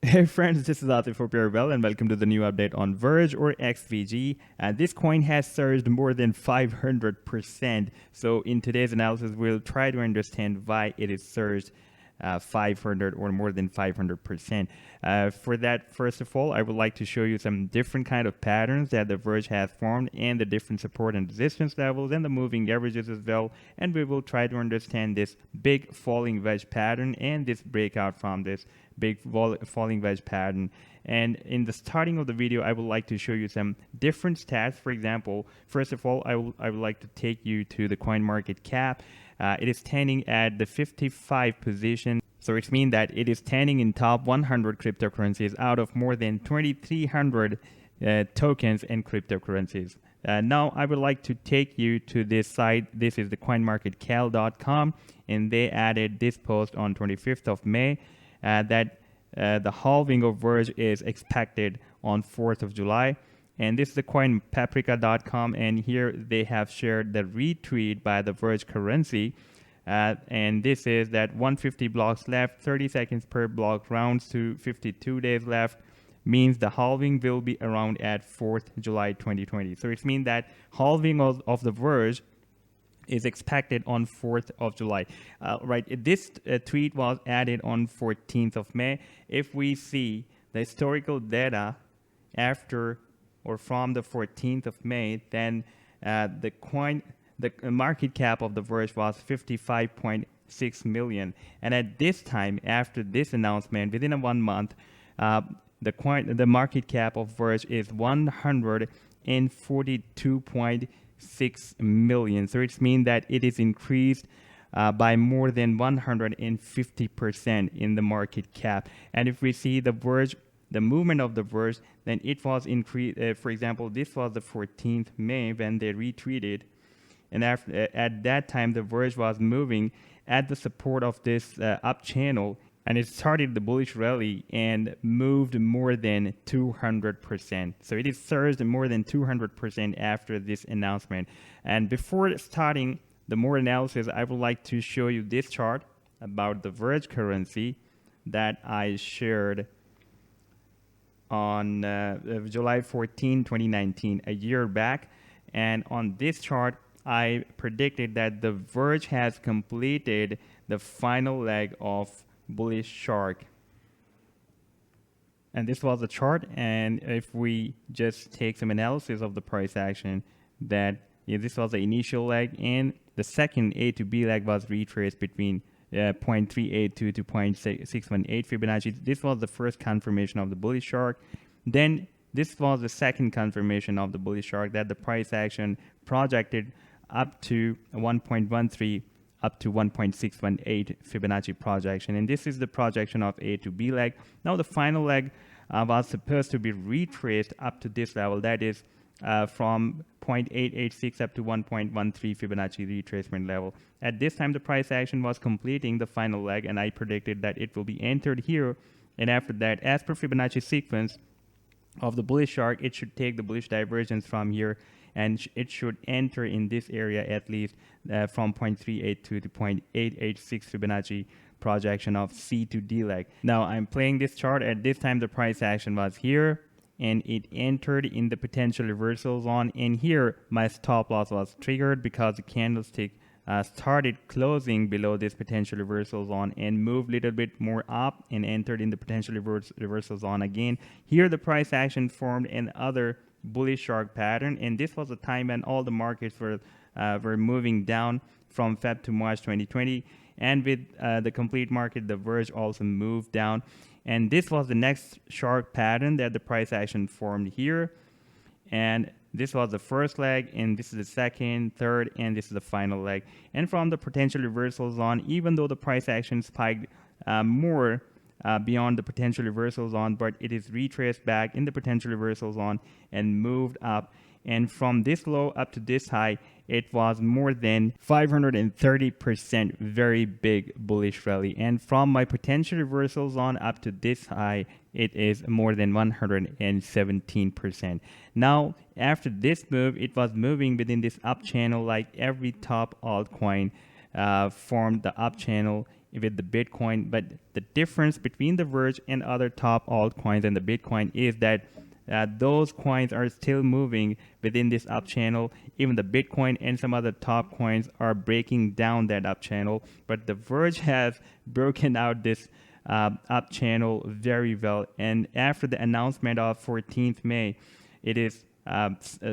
Hey friends, this is Atif. Hope you're well and welcome to the new update on Verge or XVG. This coin has surged more than 500%. So in today's analysis, we'll try to understand why it is surged 500 or more than 500%. For that, first of all, I would like to show you some different kind of patterns that the Verge has formed and the different support and resistance levels and the moving averages as well. And we will try to understand this big falling wedge pattern and this breakout from this big falling wedge pattern. And in the starting of the video, I would like to show you some different stats. For example, first of all, I would like to take you to the coin market cap. It is standing at the 55 position. So it means that it is standing in top 100 cryptocurrencies out of more than 2,300 tokens and cryptocurrencies. Now I would like to take you to this site. This is the coinmarketcal.com, and they added this post on 25th of May that the halving of Verge is expected on 4th of July. And this is the coinpaprika.com, and here they have shared the retweet by the Verge currency. And this is that 150 blocks left, 30 seconds per block, rounds to 52 days left, means the halving will be around at 4th July 2020. So it means that halving of the Verge is expected on 4th of July. Right, this tweet was added on 14th of May. If we see the historical data after or from the 14th of May, then the market cap of the Verge was 55.6 million. And at this time, after this announcement, within 1 month, the market cap of Verge is 142.6 million. So it means that it is increased by more than 150% in the market cap. And if we see the Verge, the movement of the Verge, then it was increased. For example, this was the 14th May when they retweeted, and at that time the Verge was moving at the support of this up channel, and it started the bullish rally and moved more than 200%. So it is surged more than 200% after this announcement. And before starting the more analysis, I would like to show you this chart about the Verge currency that I shared on July 14, 2019, a year back. And on this chart, I predicted that the Verge has completed the final leg of Bullish Shark. And this was the chart. And if we just take some analysis of the price action, that this was the initial leg, and the second A to B leg was retraced between 0.382 to 0.618 Fibonacci. This was the first confirmation of the Bullish Shark. Then this was the second confirmation of the Bullish Shark, that the price action projected up to 1.13 up to 1.618 Fibonacci projection. And this is the projection of A to B leg. Now the final leg was supposed to be retraced up to this level, that is from 0.886 up to 1.13 Fibonacci retracement level. At this time, the price action was completing the final leg, and I predicted that it will be entered here. And after that, as per Fibonacci sequence of the Bullish Shark, it should take the bullish divergence from here, and it should enter in this area at least from 0.382 to 0.886 Fibonacci projection of C to D leg. Now I'm playing this chart. At this time, the price action was here, and it entered in the potential reversal zone, and here my stop loss was triggered because the candlestick started closing below this potential reversal zone and moved a little bit more up and entered in the potential reversal zone again. Here the price action formed another Bullish Shark pattern, and this was the time when all the markets were moving down from Feb to March 2020, and with the complete market, the Verge also moved down. And this was the next shark pattern that the price action formed here. And this was the first leg, and this is the second, third, and this is the final leg. And from the potential reversal zone, even though the price action spiked more beyond the potential reversal zone, but it is retraced back in the potential reversal zone and moved up. And from this low up to this high, it was more than 530%, very big bullish rally. And from my potential reversal zone up to this high, it is more than 117%. Now, after this move, it was moving within this up channel like every top altcoin formed the up channel with the Bitcoin. But the difference between the Verge and other top altcoins and the Bitcoin is that those coins are still moving within this up channel. Even the Bitcoin and some other top coins are breaking down that up channel, but the Verge has broken out this up channel very well. And after the announcement of 14th May, it is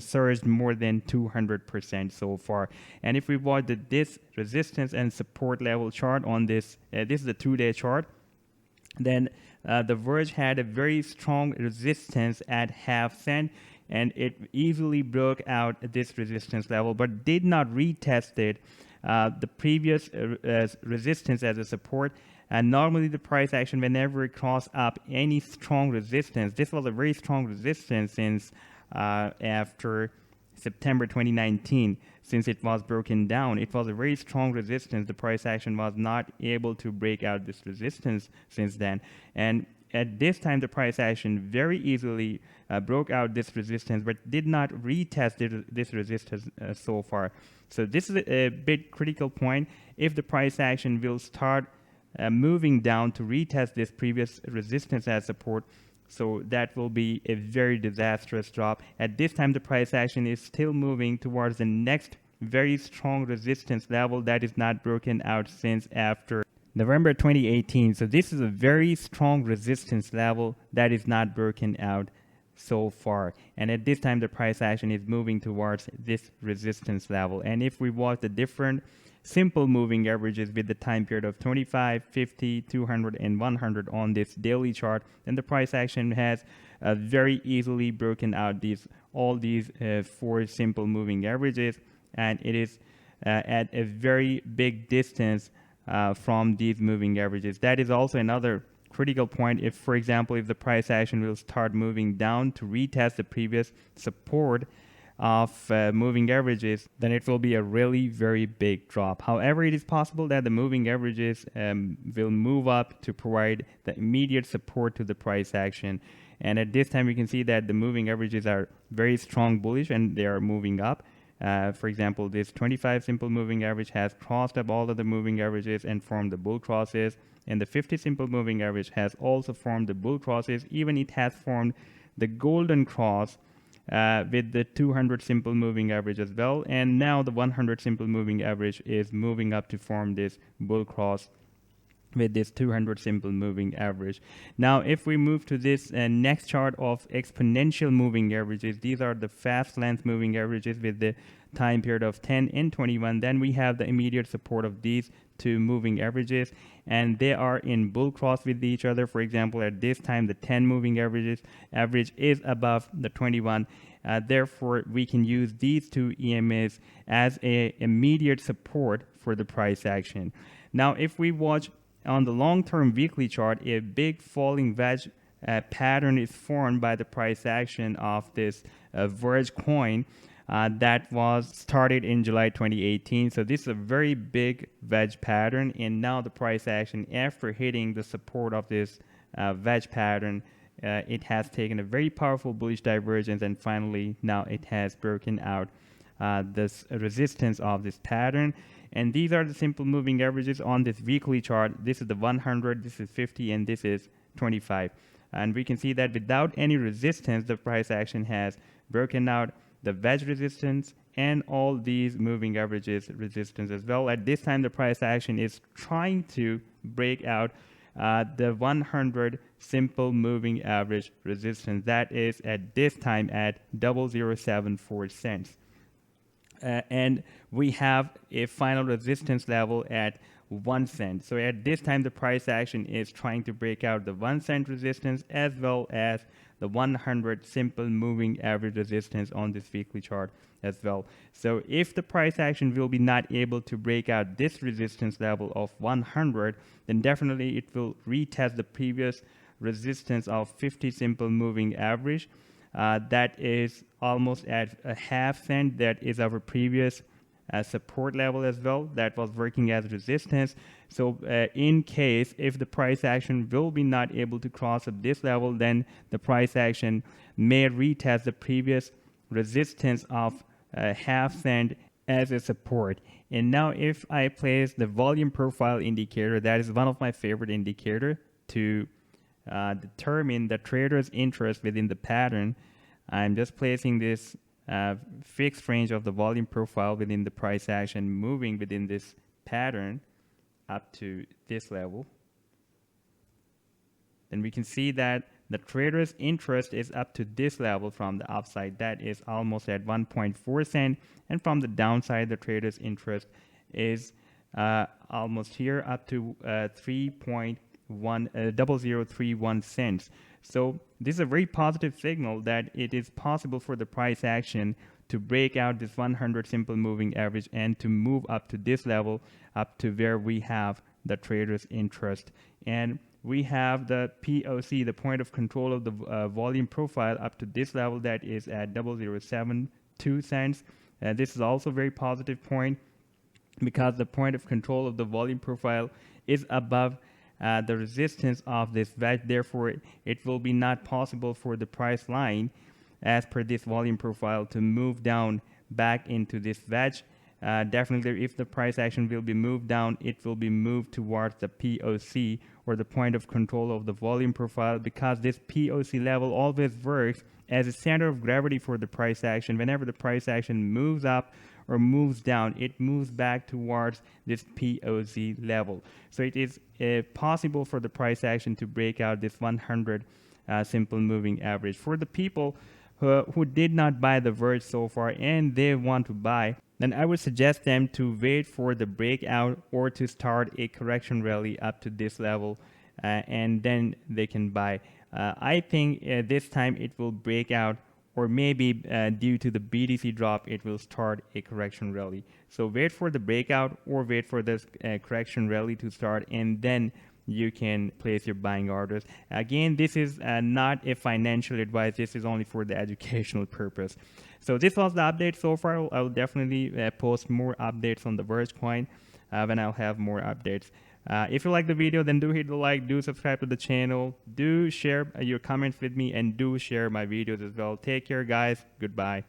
surged more than 200% so far. And if we watch this resistance and support level chart on this, this is the 2-day chart, then the Verge had a very strong resistance at half cent, and it easily broke out this resistance level, but did not retest it, the previous resistance as a support. And normally the price action, whenever it crossed up any strong resistance, this was a very strong resistance since after September 2019, since it was broken down. It was a very strong resistance. The price action was not able to break out this resistance since then. And at this time, the price action very easily broke out this resistance, but did not retest this resistance so far. So this is a bit critical point. If the price action will start moving down to retest this previous resistance as support, so that will be a very disastrous drop. At this time, the price action is still moving towards the next very strong resistance level that is not broken out since after November 2018. So this is a very strong resistance level that is not broken out so far. And at this time, the price action is moving towards this resistance level. And if we watch the different simple moving averages with the time period of 25, 50, 200, and 100 on this daily chart, then the price action has very easily broken out all these 4 simple moving averages, and it is at a very big distance from these moving averages. That is also another critical point. If, for example, if the price action will start moving down to retest the previous support of moving averages, then it will be a really very big drop. However, it is possible that the moving averages will move up to provide the immediate support to the price action. And at this time, we can see that the moving averages are very strong bullish and they are moving up. For example, this 25 simple moving average has crossed up all of the moving averages and formed the bull crosses. And the 50 simple moving average has also formed the bull crosses. Even it has formed the golden cross with the 200 simple moving average as well. And now the 100 simple moving average is moving up to form this bull cross with this 200 simple moving average. Now, if we move to this next chart of exponential moving averages, these are the fast length moving averages with the time period of 10 and 21. Then we have the immediate support of these 2 moving averages, and they are in bull cross with each other. For example, at this time, the 10 moving average is above the 21. Therefore, we can use these 2 EMAs as a immediate support for the price action. Now, if we watch on the long-term weekly chart, a big falling wedge pattern is formed by the price action of this Verge coin that was started in July 2018. So this is a very big wedge pattern, and now the price action, after hitting the support of this wedge pattern, it has taken a very powerful bullish divergence, and finally now it has broken out this resistance of this pattern. And these are the simple moving averages on this weekly chart. This is the 100, this is 50, and this is 25. And we can see that without any resistance, the price action has broken out the wedge resistance and all these moving averages resistance as well. At this time, the price action is trying to break out the 100 simple moving average resistance. That is at this time at 0074 cents. And we have a final resistance level at 1 cent. So at this time, the price action is trying to break out the 1 cent resistance as well as the 100 simple moving average resistance on this weekly chart as well. So if the price action will be not able to break out this resistance level of 100, then definitely it will retest the previous resistance of 50 simple moving average. That is almost at a half cent. That is our previous support level as well. That was working as resistance. So in case if the price action will be not able to cross up this level, then the price action may retest the previous resistance of half cent as a support. And now if I place the volume profile indicator, that is one of my favorite indicator to determine the trader's interest within the pattern. I'm just placing this fixed range of the volume profile within the price action, moving within this pattern up to this level. Then we can see that the trader's interest is up to this level from the upside. That is almost at 1.4 cent. And from the downside, the trader's interest is almost here up to 3.0031 cents. So this is a very positive signal that it is possible for the price action to break out this 100 simple moving average and to move up to this level, up to where we have the trader's interest. And we have the POC, the point of control of the volume profile, up to this level, that is at 0.0072 cents. This is also a very positive point because the point of control of the volume profile is above the resistance of this wedge. Therefore, it will be not possible for the price line as per this volume profile to move down back into this wedge. Definitely, if the price action will be moved down, it will be moved towards the POC, or the point of control of the volume profile, because this POC level always works as a center of gravity for the price action. Whenever the price action moves up or moves down, it moves back towards this POC level. So it is possible for the price action to break out this 100 simple moving average. For the people who did not buy the Verge so far and they want to buy, then I would suggest them to wait for the breakout or to start a correction rally up to this level, and then they can buy. I think this time it will break out, or maybe due to the BTC drop, it will start a correction rally. So wait for the breakout or wait for this correction rally to start, and then you can place your buying orders. Again, this is not a financial advice. This is only for the educational purpose. So this was the update so far. I will definitely post more updates on the Verge coin when I'll have more updates. If you like the video, then do hit the like, do subscribe to the channel, do share your comments with me, and do share my videos as well. Take care, guys. Goodbye.